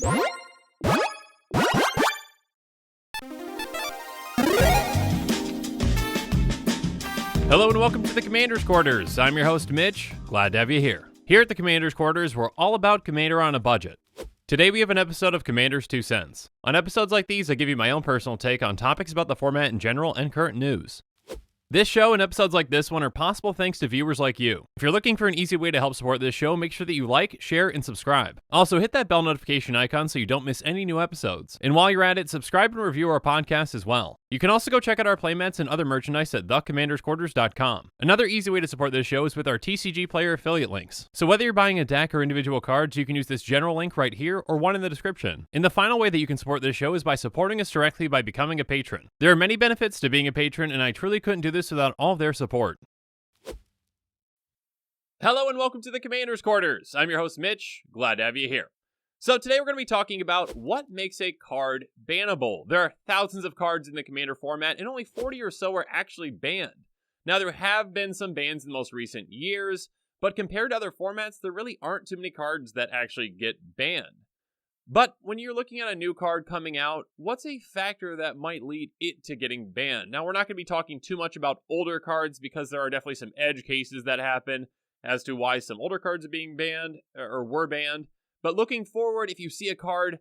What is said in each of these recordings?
Hello and welcome to the Commander's Quarters. I'm your host, Mitch. Glad to have you here. Here at the Commander's Quarters, we're all about Commander on a budget. Today we have an episode of Commander's 2 Cents. On episodes like these, I give you my own personal take on topics about the format in general and current news. This show and episodes like this one are possible thanks to viewers like you. If you're looking for an easy way to help support this show, make sure that you like, share, and subscribe. Also, hit that bell notification icon so you don't miss any new episodes. And while you're at it, subscribe and review our podcast as well. You can also go check out our playmats and other merchandise at thecommandersquarters.com. Another easy way to support this show is with our TCG player affiliate links. So whether you're buying a deck or individual cards, you can use this general link right here or one in the description. And the final way that you can support this show is by supporting us directly by becoming a patron. There are many benefits to being a patron, and I truly couldn't do this without all of their support. Hello and welcome to the Commander's Quarters. I'm your host, Mitch. Glad to have you here. So today we're going to be talking about what makes a card bannable. There are thousands of cards in the Commander format, and only 40 or so are actually banned. Now, there have been some bans in the most recent years, but compared to other formats, there really aren't too many cards that actually get banned. But when you're looking at a new card coming out, what's a factor that might lead it to getting banned? Now, we're not going to be talking too much about older cards because there are definitely some edge cases that happen as to why some older cards are being banned or were banned. But looking forward, if you see a card,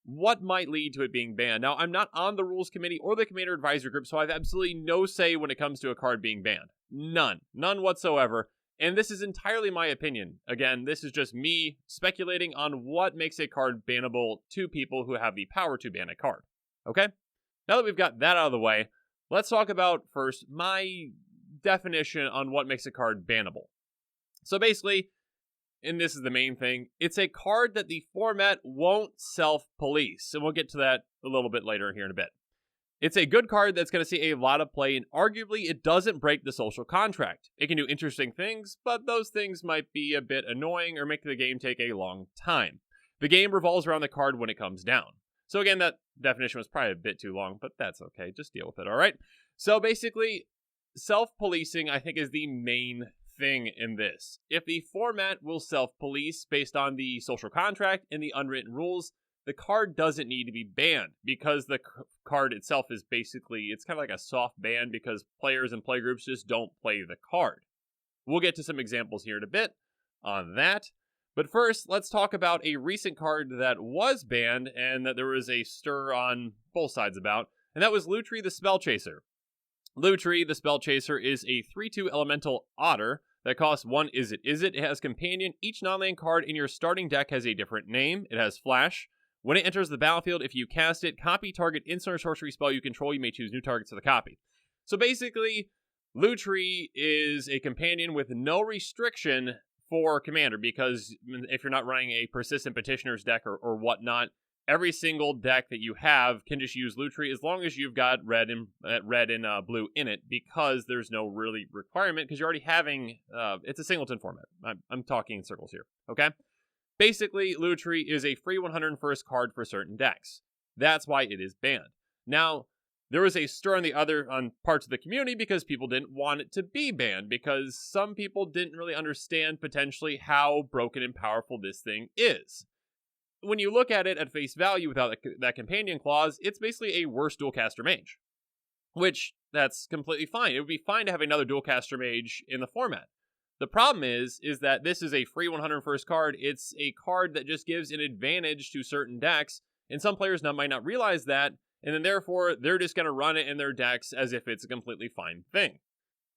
what might lead to it being banned? Now, I'm not on the rules committee or the Commander Advisory Group, so I have absolutely no say when it comes to a card being banned. None whatsoever. And this is entirely my opinion. Again, this is just me speculating on what makes a card bannable to people who have the power to ban a card. Okay? Now that we've got that out of the way, let's talk about first my definition on what makes a card bannable. So basically, and this is the main thing, it's a card that the format won't self-police. And we'll get to that a little bit later here in a bit. It's a good card that's going to see a lot of play, and arguably it doesn't break the social contract. It can do interesting things, but those things might be a bit annoying or make the game take a long time. The game revolves around the card when it comes down. So again, that definition was probably a bit too long, but that's okay. Just deal with it, all right? So basically, self-policing, I think, is the main thing in this. If the format will self-police based on the social contract and the unwritten rules, the card doesn't need to be banned because the card itself is basically, it's kind of like a soft ban because players and playgroups just don't play the card. We'll get to some examples here in a bit on that. But first, let's talk about a recent card that was banned and that there was a stir on both sides about, and that was Lutri the Spellchaser. Lutri the Spellchaser is a 3/2 elemental otter that costs 1 Is It. It has companion. Each non-land card in your starting deck has a different name. It has flash. When it enters the battlefield, if you cast it, copy target instant or sorcery spell you control. You may choose new targets for the copy. So basically, Lutri is a companion with no restriction for Commander, because if you're not running a Persistent Petitioner's deck or whatnot, every single deck that you have can just use Lutri as long as you've got red and blue in it, because there's no really requirement, because you're already having, it's a singleton format. I'm talking in circles here, okay? Basically, Lutri is a free 101st card for certain decks. That's why it is banned. Now, there was a stir on parts of the community because people didn't want it to be banned, because some people didn't really understand potentially how broken and powerful this thing is. When you look at it at face value without that companion clause, it's basically a worse dual-caster mage. Which, that's completely fine. It would be fine to have another dual-caster mage in the format. The problem is that this is a free 101st card. It's a card that just gives an advantage to certain decks, and some players might not realize that, and then therefore they're just going to run it in their decks as if it's a completely fine thing.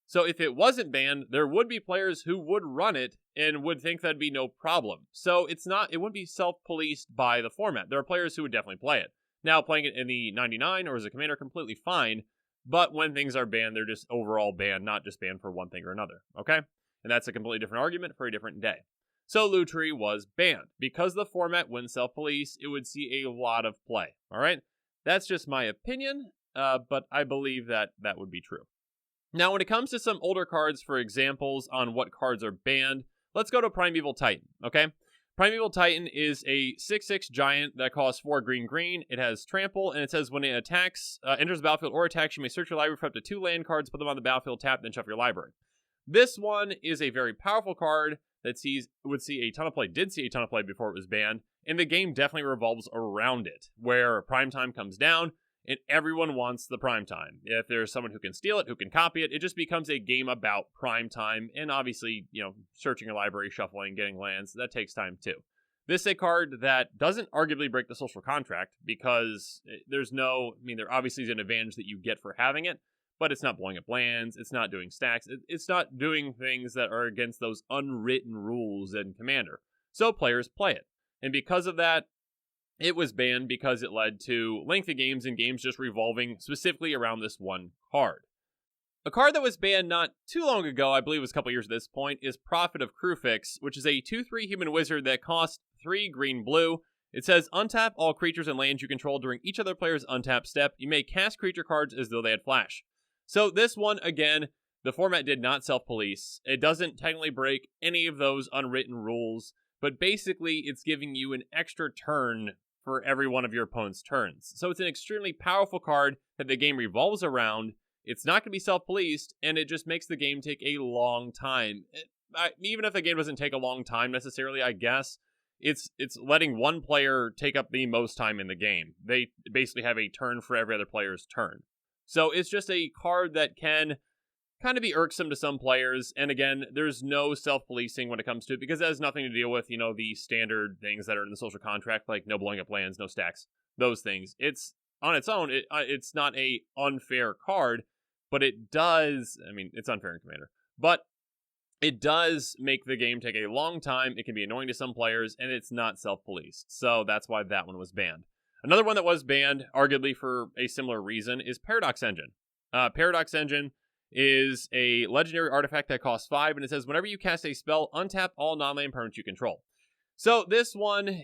So if it wasn't banned, there would be players who would run it and would think that'd be no problem. So it wouldn't be self-policed by the format. There are players who would definitely play it. Now, playing it in the 99 or as a commander, completely fine, but when things are banned, they're just overall banned, not just banned for one thing or another, okay? And that's a completely different argument for a different day. So Lutri was banned. Because the format wouldn't self-police, it would see a lot of play, all right? That's just my opinion, but I believe that would be true. Now, when it comes to some older cards for examples on what cards are banned, let's go to Primeval Titan, okay? Primeval Titan is a 6/6 giant that costs 4 green. It has trample, and it says when it attacks, enters the battlefield or attacks, you may search your library for up to 2 land cards, put them on the battlefield, tap, then shuffle your library. This one is a very powerful card that did see a ton of play before it was banned, and the game definitely revolves around it, where prime time comes down, and everyone wants the prime time. If there's someone who can steal it, who can copy it, it just becomes a game about prime time, and obviously, searching your library, shuffling, getting lands, that takes time too. This is a card that doesn't arguably break the social contract, because there obviously is an advantage that you get for having it, but it's not blowing up lands, it's not doing stacks, it's not doing things that are against those unwritten rules in Commander. So players play it. And because of that, it was banned because it led to lengthy games and games just revolving specifically around this one card. A card that was banned not too long ago, I believe it was a couple years at this point, is Prophet of Crufix, which is a 2/3 human wizard that costs 3 green-blue. It says, untap all creatures and lands you control during each other player's untap step. You may cast creature cards as though they had flash. So this one, again, the format did not self-police. It doesn't technically break any of those unwritten rules, but basically it's giving you an extra turn for every one of your opponent's turns. So it's an extremely powerful card that the game revolves around. It's not going to be self-policed, and it just makes the game take a long time. Even if the game doesn't take a long time necessarily, I guess, it's letting one player take up the most time in the game. They basically have a turn for every other player's turn. So it's just a card that can kind of be irksome to some players, and again, there's no self-policing when it comes to it, because it has nothing to deal with, the standard things that are in the social contract, like no blowing up lands, no stacks, those things. It's, on its own, it's not a unfair card, but it does, it's unfair in Commander, but it does make the game take a long time, it can be annoying to some players, and it's not self-policed, so that's why that one was banned. Another one that was banned, arguably for a similar reason, is Paradox Engine. Paradox Engine is a legendary artifact that costs 5, and it says, whenever you cast a spell, untap all non-land permanents you control. So this one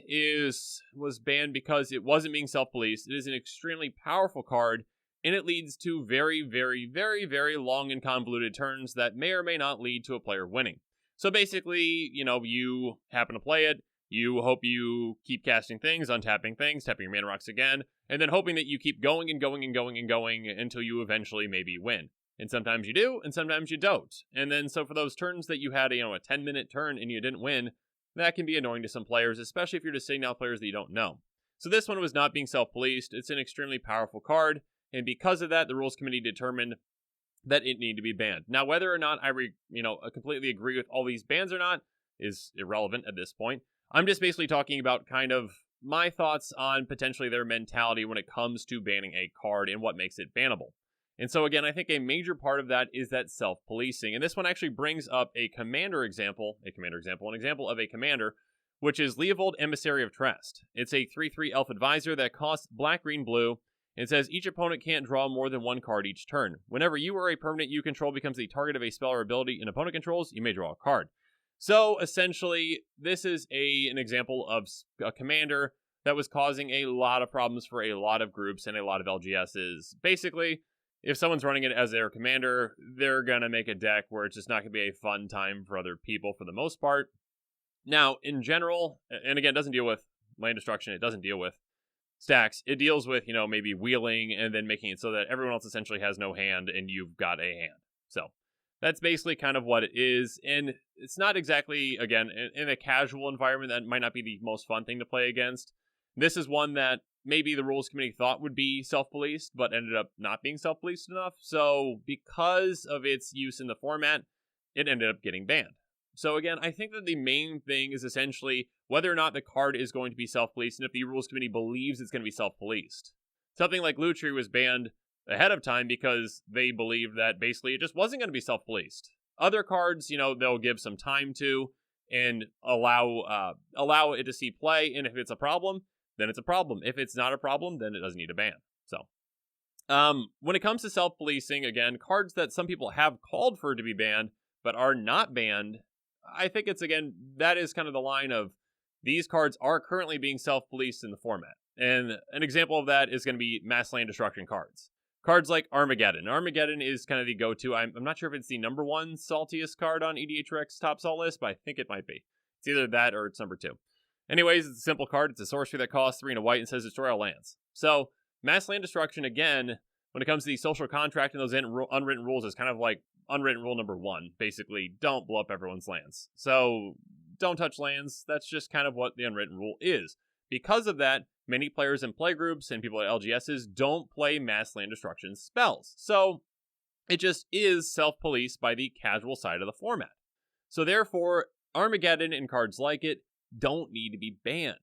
was banned because it wasn't being self-policed. It is an extremely powerful card, and it leads to very, very, very, very long and convoluted turns that may or may not lead to a player winning. So basically, you happen to play it, you hope you keep casting things, untapping things, tapping your mana rocks again, and then hoping that you keep going and going and going and going until you eventually maybe win. And sometimes you do, and sometimes you don't. And then, so for those turns that you had a 10-minute turn and you didn't win, that can be annoying to some players, especially if you're just sitting out players that you don't know. So this one was not being self-policed. It's an extremely powerful card, and because of that, the Rules Committee determined that it needed to be banned. Now, whether or not I completely agree with all these bans or not is irrelevant at this point. I'm just basically talking about kind of my thoughts on potentially their mentality when it comes to banning a card and what makes it bannable. And so again, I think a major part of that is that self-policing. And this one actually brings up an example of a commander, which is Leovold, Emissary of Trest. It's a 3/3 elf advisor that costs black, green, blue. And it says each opponent can't draw more than one card each turn. Whenever you or a permanent you control becomes the target of a spell or ability an opponent controls, you may draw a card. So essentially, this is an example of a commander that was causing a lot of problems for a lot of groups and a lot of LGSs. Basically, if someone's running it as their commander, they're going to make a deck where it's just not going to be a fun time for other people for the most part. Now, in general, and again, it doesn't deal with land destruction, it doesn't deal with stacks, it deals with, maybe wheeling and then making it so that everyone else essentially has no hand and you've got a hand. So that's basically kind of what it is, and it's not exactly, again, in a casual environment, that might not be the most fun thing to play against. This is one that maybe the Rules Committee thought would be self-policed, but ended up not being self-policed enough, so because of its use in the format, it ended up getting banned. So again, I think that the main thing is essentially whether or not the card is going to be self-policed, and if the Rules Committee believes it's going to be self-policed. Something like Lutri was banned ahead of time because they believed that basically it just wasn't going to be self-policed. Other cards, they'll give some time to and allow it to see play, and if it's a problem, then it's a problem. If it's not a problem, then it doesn't need a ban. So, when it comes to self-policing, again, cards that some people have called for to be banned, but are not banned, I think it's, again, that is kind of the line of these cards are currently being self-policed in the format. And an example of that is going to be mass land destruction cards. Cards like Armageddon. Armageddon is kind of the go-to. I'm not sure if it's the number 1 saltiest card on EDH Rec's top salt list, but I think it might be. It's either that or it's number 2. Anyways, it's a simple card. It's a sorcery that costs 3 and a white and says destroy all lands. So, mass land destruction, again, when it comes to the social contract and those unwritten rules, is kind of like unwritten rule number 1. Basically, don't blow up everyone's lands. So, don't touch lands. That's just kind of what the unwritten rule is. Because of that, many players in playgroups and people at LGSs don't play mass land destruction spells. So it just is self-policed by the casual side of the format. So therefore, Armageddon and cards like it don't need to be banned.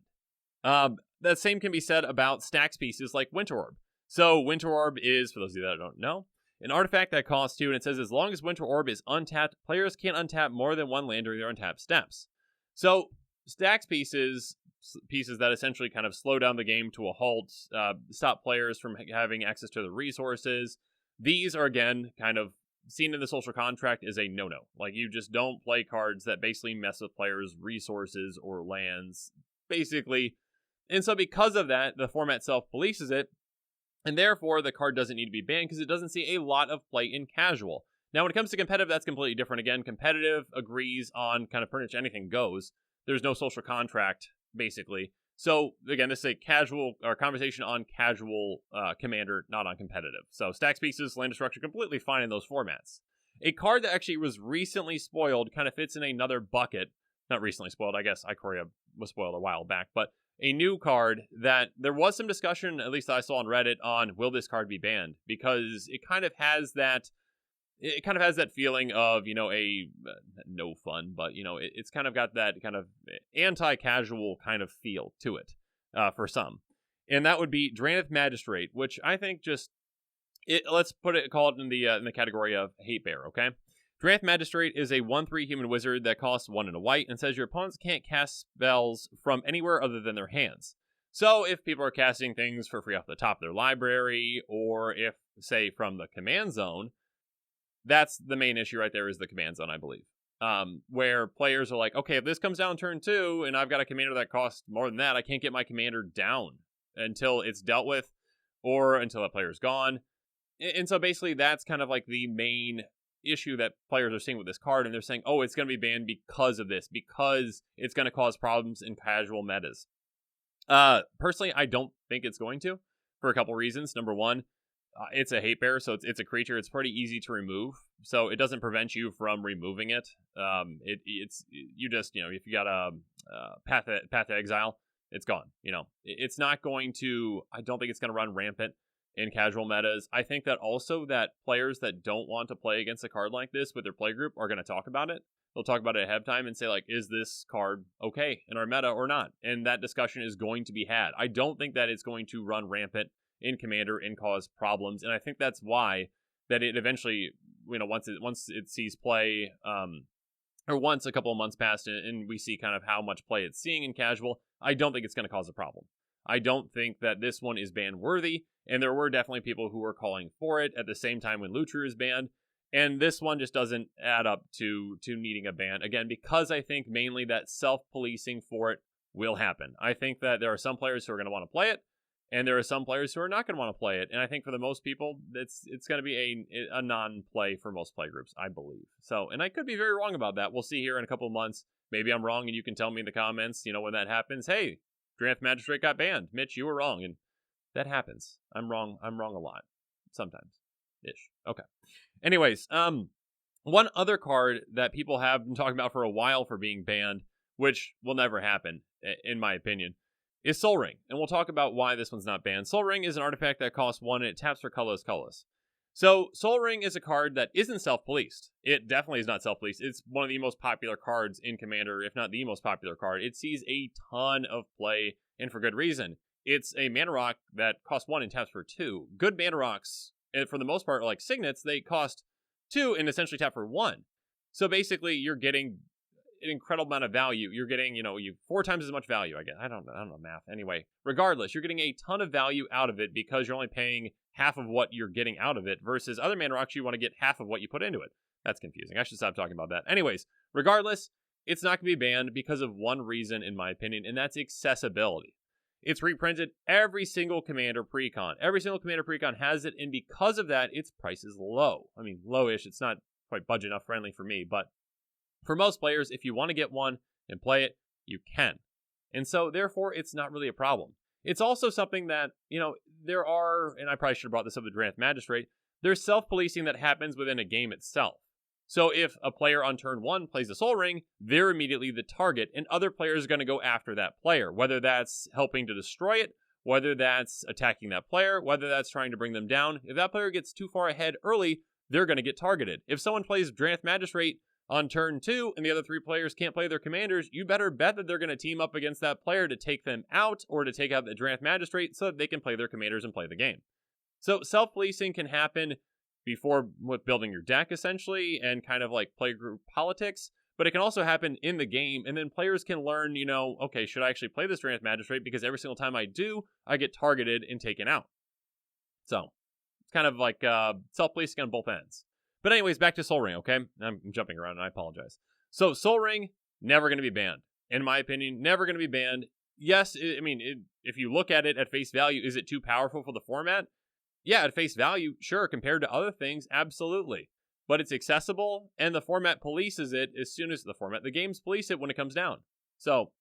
That same can be said about stacks pieces like Winter Orb. So Winter Orb is, for those of you that don't know, an artifact that costs 2, and it says as long as Winter Orb is untapped, players can't untap more than 1 land during their untapped steps. So stacks pieces that essentially kind of slow down the game to a halt, stop players from having access to the resources. These are, again, kind of seen in the social contract as a no-no. Like, you just don't play cards that basically mess with players' resources or lands, basically. And so because of that, the format self-polices it, and therefore the card doesn't need to be banned because it doesn't see a lot of play in casual. Now, when it comes to competitive, that's completely different. Again, competitive agrees on kind of pretty much anything goes. There's no social contract, basically. So, again, this is a casual or conversation on casual commander, not on competitive. So, stacks pieces, land destruction, completely fine in those formats. A card that actually was recently spoiled kind of fits in another bucket. Not recently spoiled, I guess Ikoria was spoiled a while back, but a new card that there was some discussion, at least I saw on Reddit, on will this card be banned? Because it kind of has that feeling of, a no fun, but, it's kind of got that kind of anti-casual kind of feel to it for some. And that would be Draenith Magistrate, which I think let's call it in the category of hate bear, okay? Draenith Magistrate is a 1/3 human wizard that costs 1 and a white and says your opponents can't cast spells from anywhere other than their hands. So if people are casting things for free off the top of their library, or if, say, from the command zone, that's the main issue right there, is the command zone, I believe. Where players are like, okay, if this comes down turn 2 and I've got a commander that costs more than that, I can't get my commander down until it's dealt with or until that player's gone. And so basically that's kind of like the main issue that players are seeing with this card, and they're saying, oh, it's going to be banned because of this, because it's going to cause problems in casual metas. Personally, I don't think it's going to, for a couple reasons. Number one, it's a hate bear, so it's a creature. It's pretty easy to remove, so it doesn't prevent you from removing it. You just, if you got a path to exile, it's gone. It's not going to. I don't think it's going to run rampant in casual metas. I think that also that players that don't want to play against a card like this with their playgroup are going to talk about it. They'll talk about it ahead of time and say, like, is this card okay in our meta or not? And that discussion is going to be had. I don't think that it's going to run rampant in Commander and cause problems. And I think that's why that it eventually, once it sees play, or once a couple of months passed and we see kind of how much play it's seeing in casual, I don't think it's going to cause a problem. I don't think that this one is ban worthy, and there were definitely people who were calling for it at the same time when Lutru is banned, and this one just doesn't add up to needing a ban, again, because I think mainly that self-policing for it will happen. I think that there are some players who are going to want to play it, and there are some players who are not going to want to play it, and I think for the most people, it's going to be a non-play for most play groups, I believe. So, and I could be very wrong about that. We'll see here in a couple of months. Maybe I'm wrong, and you can tell me in the comments, when that happens, hey, Draenith Magistrate got banned. Mitch, you were wrong, and that happens. I'm wrong a lot. Sometimes. Ish. Okay. Anyways, one other card that people have been talking about for a while for being banned, which will never happen, in my opinion, is Sol Ring. And we'll talk about why this one's not banned. Sol Ring is an artifact that costs 1 and it taps for colorless. So Sol Ring is a card that isn't self-policed. It definitely is not self-policed. It's one of the most popular cards in Commander, if not the most popular card. It sees a ton of play, and for good reason. It's a mana rock that costs 1 and taps for 2. Good mana rocks, for the most part, like Signets, they cost 2 and essentially tap for 1. So basically, you're getting an incredible amount of value. You're getting, you 4 times as much value, I guess. I don't know math. Anyway, regardless, you're getting a ton of value out of it because you're only paying half of what you're getting out of it versus other mana rocks, you want to get half of what you put into it. That's confusing. I should stop talking about that. Anyways, regardless, it's not going to be banned because of one reason, in my opinion, and that's accessibility. It's reprinted every single Commander Precon. Every single Commander Precon has it, and because of that, its price is low. I mean, lowish. It's not quite budget enough friendly for me, but for most players, if you want to get one and play it, you can. And so, therefore, it's not really a problem. It's also something that, there are, and I probably should have brought this up with Draenith Magistrate, there's self-policing that happens within a game itself. So if a player on turn 1 plays a Soul Ring, they're immediately the target, and other players are going to go after that player, whether that's helping to destroy it, whether that's attacking that player, whether that's trying to bring them down. If that player gets too far ahead early, they're going to get targeted. If someone plays Draft Magistrate on turn 2 and the other 3 players can't play their commanders, you better bet that they're going to team up against that player to take them out or to take out the Draft Magistrate so that they can play their commanders and play the game. So self-policing can happen before with building your deck, essentially, and kind of like playgroup politics, but it can also happen in the game, and then players can learn, okay, should I actually play this Draft Magistrate? Because every single time I do, I get targeted and taken out. So it's kind of like self-policing on both ends. But anyways, back to Soul Ring, okay? I'm jumping around, and I apologize. So Soul Ring, never going to be banned. In my opinion, never going to be banned. Yes, if you look at it at face value, is it too powerful for the format? Yeah, at face value, sure, compared to other things, absolutely. But it's accessible, and the format polices it as soon as the games police it when it comes down. So,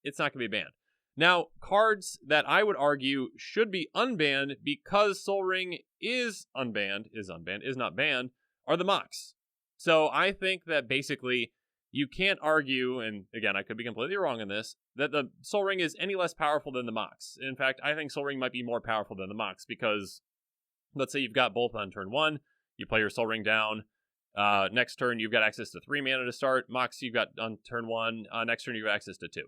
it's not going to be banned. Now, cards that I would argue should be unbanned because Soul Ring is not banned, are the mocks. So, I think that basically, you can't argue, and again, I could be completely wrong on this, that the Soul Ring is any less powerful than the mocks. In fact, I think Soul Ring might be more powerful than the mocks because, let's say you've got both on turn 1, you play your Soul Ring down, next turn you've got access to 3 mana to start, mocks you've got on turn 1, next turn you've got access to 2.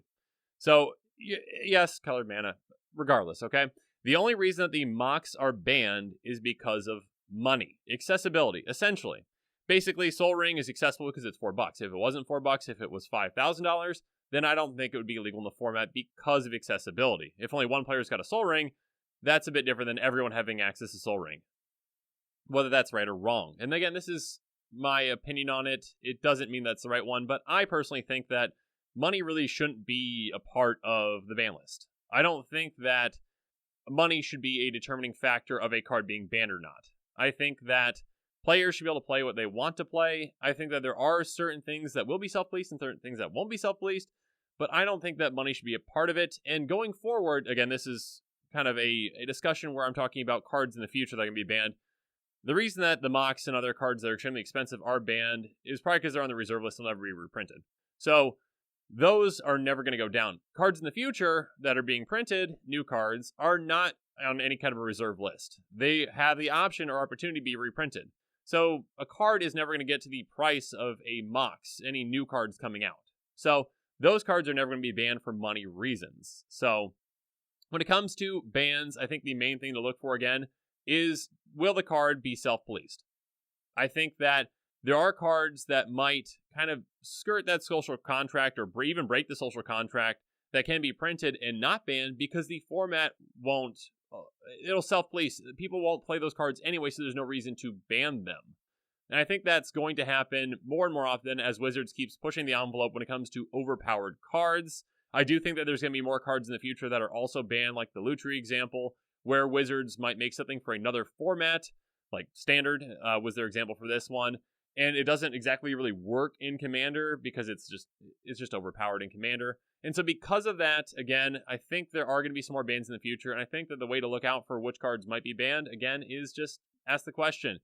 So, yes, colored mana, regardless, okay? The only reason that the mocks are banned is because of money, accessibility, essentially. Basically, Soul Ring is accessible because it's $4. If it wasn't $4, if it was $5,000, then I don't think it would be illegal in the format because of accessibility. If only one player's got a Soul Ring, that's a bit different than everyone having access to Soul Ring. Whether that's right or wrong. And again, this is my opinion on it. It doesn't mean that's the right one, but I personally think that money really shouldn't be a part of the ban list. I don't think that money should be a determining factor of a card being banned or not. I think that players should be able to play what they want to play. I think that there are certain things that will be self-policed and certain things that won't be self-policed, but I don't think that money should be a part of it. And going forward, again, this is kind of a discussion where I'm talking about cards in the future that can be banned. The reason that the mocks and other cards that are extremely expensive are banned is probably because they're on the reserve list and they'll never be reprinted. So those are never going to go down. Cards in the future that are being printed, new cards, are not on any kind of a reserve list. They have the option or opportunity to be reprinted. So a card is never going to get to the price of a mocks, any new cards coming out. So those cards are never going to be banned for money reasons. So when it comes to bans, I think the main thing to look for again is, will the card be self-policed? I think that there are cards that might kind of skirt that social contract or even break the social contract that can be printed and not banned because the format won't, it'll self-police. People won't play those cards anyway, so there's no reason to ban them. And I think that's going to happen more and more often as Wizards keeps pushing the envelope when it comes to overpowered cards. I do think that there's going to be more cards in the future that are also banned, like the Lutri example, where Wizards might make something for another format, like Standard was their example for this one, and it doesn't exactly really work in Commander because it's just overpowered in Commander. And so because of that, again, I think there are going to be some more bans in the future, and I think that the way to look out for which cards might be banned, again, is just ask the question,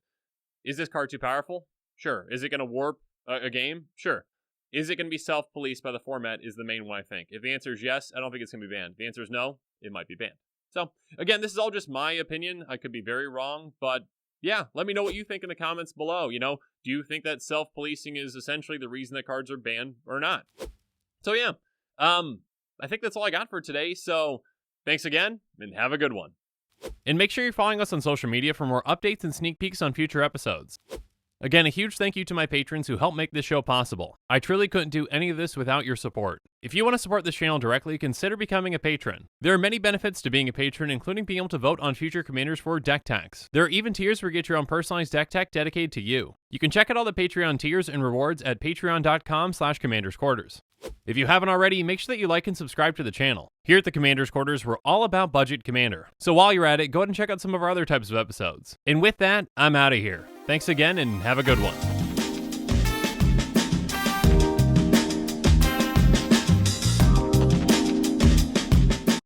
is this card too powerful? Sure. Is it going to warp a game? Sure. Is it going to be self-policed by the format is the main one, I think. If the answer is yes, I don't think it's going to be banned. If the answer is no, it might be banned. So, again, this is all just my opinion. I could be very wrong, but yeah, let me know what you think in the comments below. Do you think that self-policing is essentially the reason that cards are banned or not? So, yeah, I think that's all I got for today. So, thanks again, and have a good one. And make sure you're following us on social media for more updates and sneak peeks on future episodes. Again, a huge thank you to my patrons who help make this show possible. I truly couldn't do any of this without your support. If you want to support this channel directly, consider becoming a patron. There are many benefits to being a patron, including being able to vote on future commanders for deck techs. There are even tiers where you get your own personalized deck tech dedicated to you. You can check out all the Patreon tiers and rewards at patreon.com/commandersquarters. If you haven't already, make sure that you like and subscribe to the channel. Here at the Commander's Quarters, we're all about budget Commander. So while you're at it, go ahead and check out some of our other types of episodes. And with that, I'm out of here. Thanks again, and have a good one.